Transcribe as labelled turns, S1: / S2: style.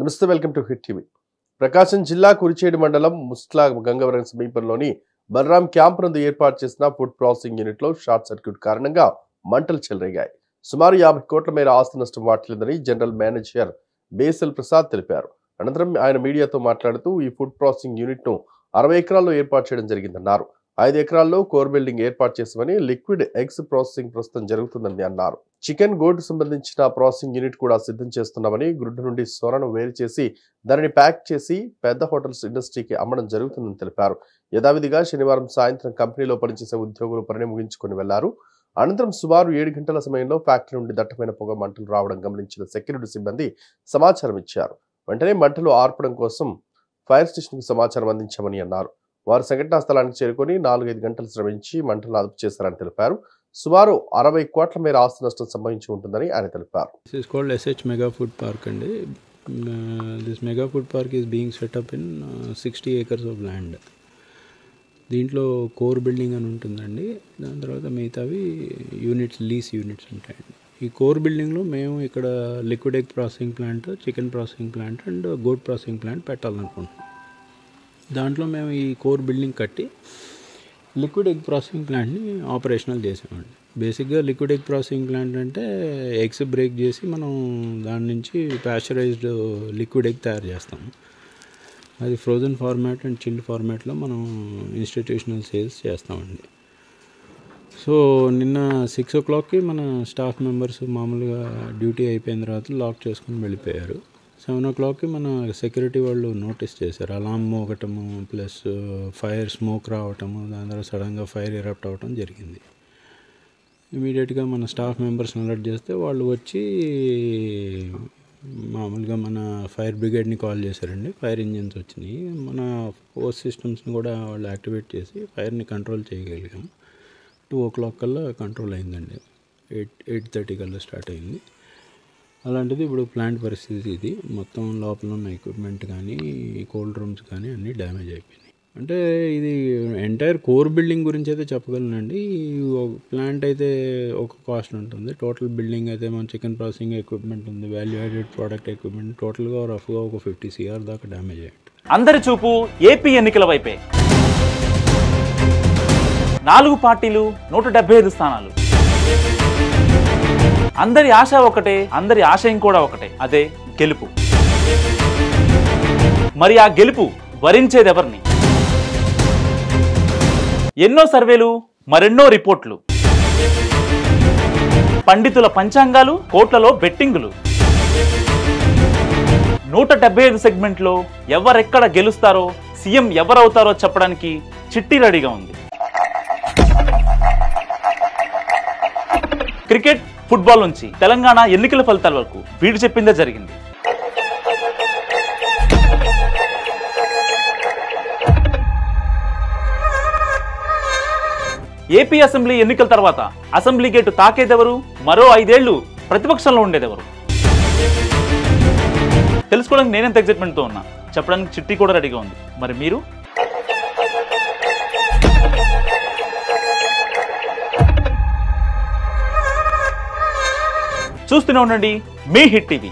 S1: నమస్తే, welcome to hit TV. ప్రకాశం జిల్లా కురిచేడు మండలం ముస్ట్లా గంగవరం సమీపంలోని బలరాం క్యాంప్ నందు ఏర్పాటు చేసిన ఫుడ్ ప్రాసెసింగ్ యూనిట్ లో షార్ట్ సర్క్యూట్ కారణంగా మంటలు చెలరేగాయి. సుమారు 50 కోట్ల మేర ఆస్తి నష్టం వాటిల్లిందని జనరల్ మేనేజర్ బేసల్ ప్రసాద్ తెలిపారు. అనంతరం ఆయన మీడియాతో మాట్లాడుతూ ఈ ఫుడ్ ప్రాసెసింగ్ యూనిట్ ను 60 ఎకరాల్లో ఏర్పాటు చేయడం జరిగిందన్నారు. 5 ఎకరాల్లో కోర్ బిల్డింగ్ ఏర్పాటు చేసామని, లిక్విడ్ ఎగ్స్ ప్రాసెసింగ్ ప్రస్తుతం జరుగుతుందని అన్నారు. చికెన్ గోటు సంబంధించిన ప్రాసెసింగ్ యూనిట్ కూడా సిద్ధం చేస్తున్నామని, గుడ్డు నుండి సొరను వేరు చేసి దానిని ప్యాక్ చేసి పెద్ద హోటల్స్ ఇండస్ట్రీకి అమ్మడం జరుగుతుందని తెలిపారు. యథావిధిగా శనివారం సాయంత్రం కంపెనీలో పనిచేసే ఉద్యోగులు పనిని ముగించుకుని వెళ్లారు. అనంతరం సుమారు 7 గంటల సమయంలో ఫ్యాక్టరీ నుండి దట్టమైన పొగ మంటలు రావడం గమనించిన సెక్యూరిటీ సిబ్బంది సమాచారం ఇచ్చారు. వెంటనే మంటలు ఆర్పడం కోసం ఫైర్ స్టేషన్ కు సమాచారం అందించామని అన్నారు. వారు సంఘటనా స్థలానికి చేరుకొని 4-5 గంటలు శ్రమించి మంటలను అదుపు చేశారని తెలిపారు. సుమారు 60 కోట్ల మేర ఆస్తి నష్టం సంభవించి ఉంటుందని ఆయన తెలిపారు.
S2: This is called SH Mega Food Park and this Mega Food Park is being set up in 60 acres of land. దీంట్లో కోర్ బిల్డింగ్ అని ఉంటుందండి. దాని తర్వాత మిగతావి యూనిట్స్, లీస్ యూనిట్స్ ఉంటాయండి. ఈ కోర్ బిల్డింగ్లో మేము ఇక్కడ liquid egg processing plant, chicken processing plant and goat processing plant పెట్టాలనుకుంటున్నాం. దాంట్లో మేము ఈ కోర్ బిల్డింగ్ కట్టి లిక్విడ్ ఎగ్ ప్రాసెసింగ్ ప్లాంట్ని ఆపరేషనల్ చేసామండి. బేసిక్గా లిక్విడ్ ఎగ్ ప్రాసెసింగ్ ప్లాంట్ అంటే ఎగ్స్ బ్రేక్ చేసి మనం దాని నుంచి ప్యాస్చరైజ్డ్ లిక్విడ్ ఎగ్ తయారు చేస్తాము. అది ఫ్రోజన్ ఫార్మాట్ అండ్ చిల్డ్ ఫార్మాట్లో మనం ఇన్స్టిట్యూషనల్ సేల్స్ చేస్తామండి. సో నిన్న 6 o'clockకి మన స్టాఫ్ మెంబర్స్ మామూలుగా డ్యూటీ అయిపోయిన తర్వాత లాక్ చేసుకుని వెళ్ళిపోయారు. 7 o'clockకి మన సెక్యూరిటీ వాళ్ళు నోటీస్ చేశారు. అలారం మోగటము ప్లస్ ఫైర్ స్మోక్ రావటము, దాని తర్వాత సడన్గా ఫైర్ ఎరప్ట్ అవ్వటం జరిగింది. ఇమీడియట్గా మన స్టాఫ్ మెంబర్స్ని అలర్ట్ చేస్తే వాళ్ళు వచ్చి మామూలుగా మన ఫైర్ బ్రిగేడ్ని కాల్ చేశారండి. ఫైర్ ఇంజిన్స్ వచ్చినాయి. మన ఫోర్స్ సిస్టమ్స్ని కూడా వాళ్ళు యాక్టివేట్ చేసి ఫైర్ని కంట్రోల్ చేయగలిగాం. 2 o'clock కల్లా కంట్రోల్ అయిందండి. 8:30 కల్లా స్టార్ట్ అయింది. అలాంటిది ఇప్పుడు ప్లాంట్ పరిస్థితి ఇది. మొత్తం లోపల ఉన్న ఎక్విప్మెంట్ కానీ కోల్డ్ రూమ్స్ కానీ అన్నీ డ్యామేజ్ అయిపోయినాయి. అంటే ఇది ఎంటైర్ కోర్ బిల్డింగ్ గురించి అయితే చెప్పగలనండి. ప్లాంట్ అయితే ఒక కాస్ట్ ఉంటుంది. టోటల్ బిల్డింగ్ అయితే మన చికెన్ ప్రాసెసింగ్ ఎక్విప్మెంట్ ఉంది, వాల్యూ యాడెడ్ ప్రోడక్ట్ ఎక్విప్మెంట్, టోటల్గా రఫ్గా ఒక 50 CR దాకా డ్యామేజ్ అయ్యింది.
S3: అందరి చూపు ఏపీ ఎన్నికల వైపే. 4 పార్టీలు, 175 స్థానాలు. అందరి ఆశ ఒకటే, అందరి ఆశయం కూడా ఒకటే, అదే గెలుపు. మరి ఆ గెలుపు వరించేదెవరిని? ఎన్నో సర్వేలు, మరెన్నో రిపోర్ట్లు, పండితుల పంచాంగాలు, కోట్లలో బెట్టింగులు. 175 సెగ్మెంట్లో ఎవరెక్కడ గెలుస్తారో, సీఎం ఎవరవుతారో చెప్పడానికి చిట్టి రెడీగా ఉంది. క్రికెట్, ఫుట్బాల్ నుంచి తెలంగాణ ఎన్నికల ఫలితాల వరకు వీడు చెప్పిందే జరిగింది. ఏపీ అసెంబ్లీ ఎన్నికల తర్వాత అసెంబ్లీ గేటు తాకేదెవరు, మరో 5 ఏళ్లు ప్రతిపక్షంలో ఉండేదెవరు తెలుసుకోవడానికి నేనెంత ఎగ్జైట్మెంట్తో ఉన్నా. చెప్పడానికి చిట్టి కూడా రెడీగా ఉంది. మరి మీరు? చూస్తూనే ఉండండి మీ హిట్ టీవీ.